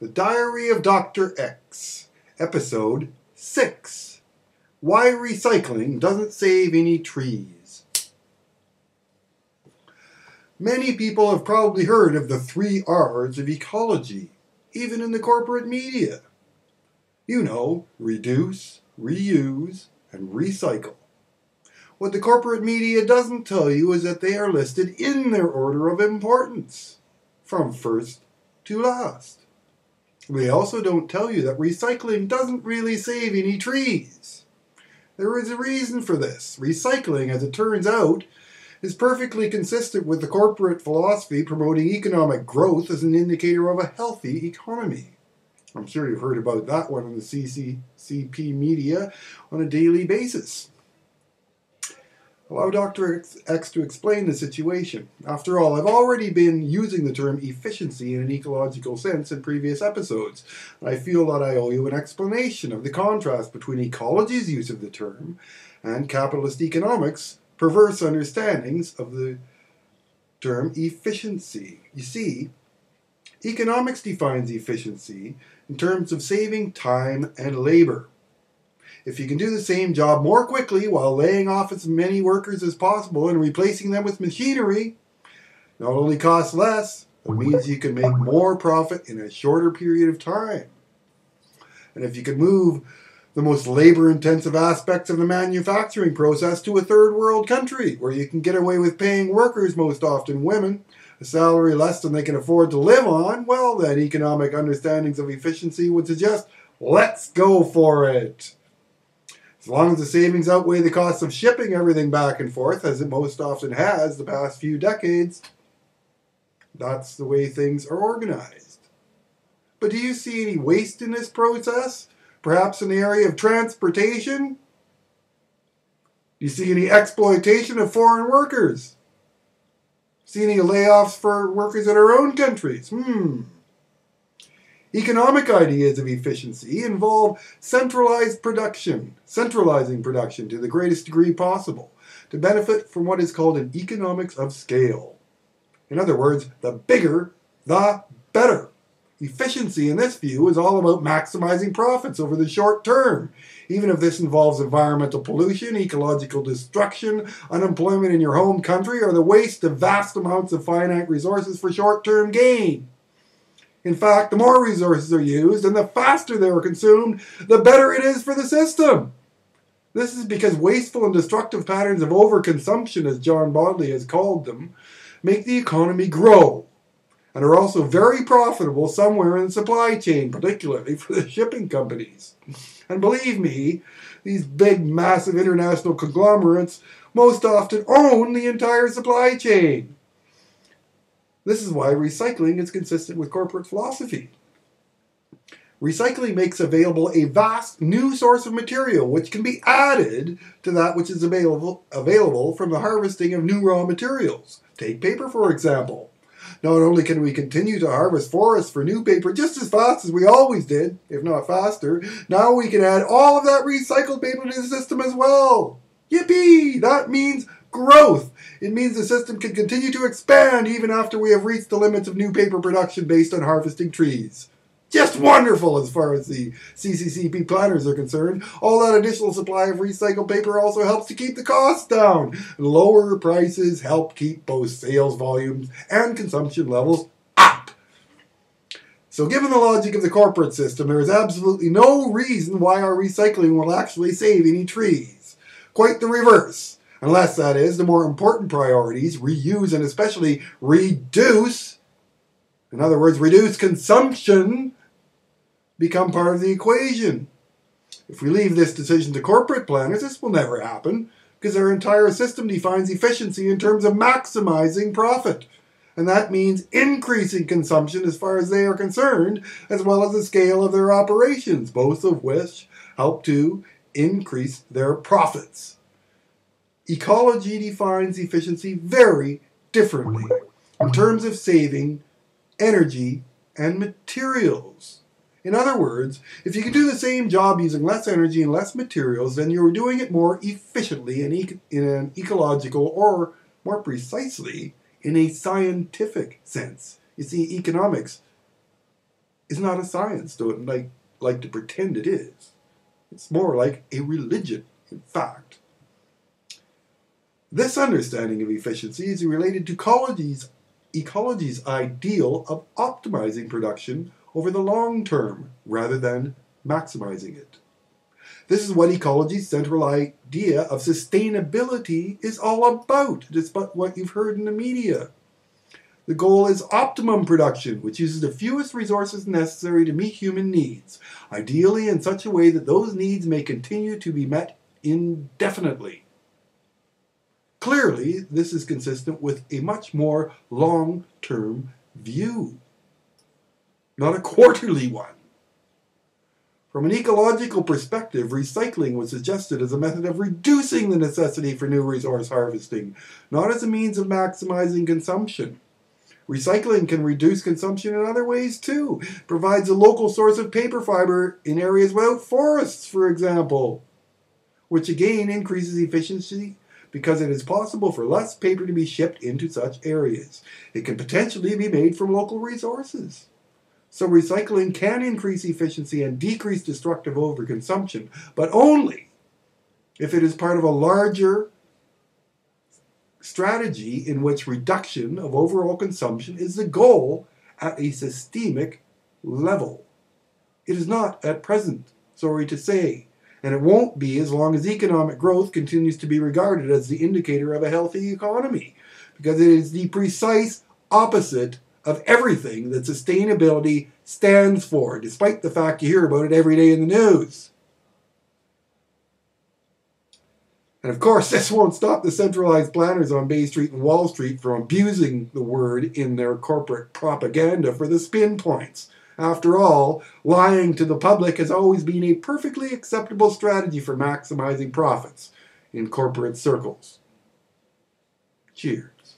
The Diary of Dr. X, Episode 6. Why Recycling Doesn't Save Any Trees. Many people have probably heard of the 3 R's of ecology, even in the corporate media. You know, reduce, reuse, and recycle. What the corporate media doesn't tell you is that they are listed in their order of importance, from first to last. They also don't tell you that recycling doesn't really save any trees. There is a reason for this. Recycling, as it turns out, is perfectly consistent with the corporate philosophy promoting economic growth as an indicator of a healthy economy. I'm sure you've heard about that one in the CCP media on a daily basis. Allow Dr. X to explain the situation. After all, I've already been using the term efficiency in an ecological sense in previous episodes. I feel that I owe you an explanation of the contrast between ecology's use of the term and capitalist economics' perverse understandings of the term efficiency. You see, economics defines efficiency in terms of saving time and labor. If you can do the same job more quickly while laying off as many workers as possible and replacing them with machinery, not only costs less, it means you can make more profit in a shorter period of time. And if you can move the most labor-intensive aspects of the manufacturing process to a third world country, where you can get away with paying workers, most often women, a salary less than they can afford to live on, well, then economic understandings of efficiency would suggest, let's go for it. As long as the savings outweigh the cost of shipping everything back and forth, as it most often has the past few decades, that's the way things are organized. But do you see any waste in this process? Perhaps in the area of transportation? Do you see any exploitation of foreign workers? See any layoffs for workers in our own countries? Economic ideas of efficiency involve centralizing production to the greatest degree possible to benefit from what is called an economics of scale. In other words, the bigger, the better. Efficiency in this view is all about maximizing profits over the short term, even if this involves environmental pollution, ecological destruction, unemployment in your home country, or the waste of vast amounts of finite resources for short-term gain. In fact, the more resources are used and the faster they are consumed, the better it is for the system. This is because wasteful and destructive patterns of overconsumption, as John Bodley has called them, make the economy grow and are also very profitable somewhere in the supply chain, particularly for the shipping companies. And believe me, these big, massive international conglomerates most often own the entire supply chain. This is why recycling is consistent with corporate philosophy. Recycling makes available a vast new source of material which can be added to that which is available from the harvesting of new raw materials. Take paper, for example. Not only can we continue to harvest forests for new paper just as fast as we always did, if not faster, now we can add all of that recycled paper to the system as well. Yippee! That means growth. It means the system can continue to expand even after we have reached the limits of new paper production based on harvesting trees. Just wonderful as far as the CCCP planners are concerned. All that additional supply of recycled paper also helps to keep the costs down. Lower prices help keep both sales volumes and consumption levels up. So given the logic of the corporate system, there is absolutely no reason why our recycling will actually save any trees. Quite the reverse. Unless, that is, the more important priorities, reuse and especially reduce, in other words, reduce consumption, become part of the equation. If we leave this decision to corporate planners, this will never happen, because our entire system defines efficiency in terms of maximizing profit. And that means increasing consumption as far as they are concerned, as well as the scale of their operations, both of which help to increase their profits. Ecology defines efficiency very differently in terms of saving energy and materials. In other words, if you can do the same job using less energy and less materials, then you're doing it more efficiently in an ecological, or more precisely, in a scientific sense. You see, economics is not a science, don't like to pretend it is. It's more like a religion, in fact. This understanding of efficiency is related to ecology's ideal of optimizing production over the long term rather than maximizing it. This is what ecology's central idea of sustainability is all about, despite what you've heard in the media. The goal is optimum production, which uses the fewest resources necessary to meet human needs, ideally in such a way that those needs may continue to be met indefinitely. Clearly, this is consistent with a much more long-term view, not a quarterly one. From an ecological perspective, recycling was suggested as a method of reducing the necessity for new resource harvesting, not as a means of maximizing consumption. Recycling can reduce consumption in other ways too. It provides a local source of paper fiber in areas without forests, for example, which again increases efficiency because it is possible for less paper to be shipped into such areas. It can potentially be made from local resources. So recycling can increase efficiency and decrease destructive overconsumption, but only if it is part of a larger strategy in which reduction of overall consumption is the goal at a systemic level. It is not at present, sorry to say, and it won't be as long as economic growth continues to be regarded as the indicator of a healthy economy, because it is the precise opposite of everything that sustainability stands for, despite the fact you hear about it every day in the news. And of course, this won't stop the centralized planners on Bay Street and Wall Street from abusing the word in their corporate propaganda for the spin points. After all, lying to the public has always been a perfectly acceptable strategy for maximizing profits in corporate circles. Cheers.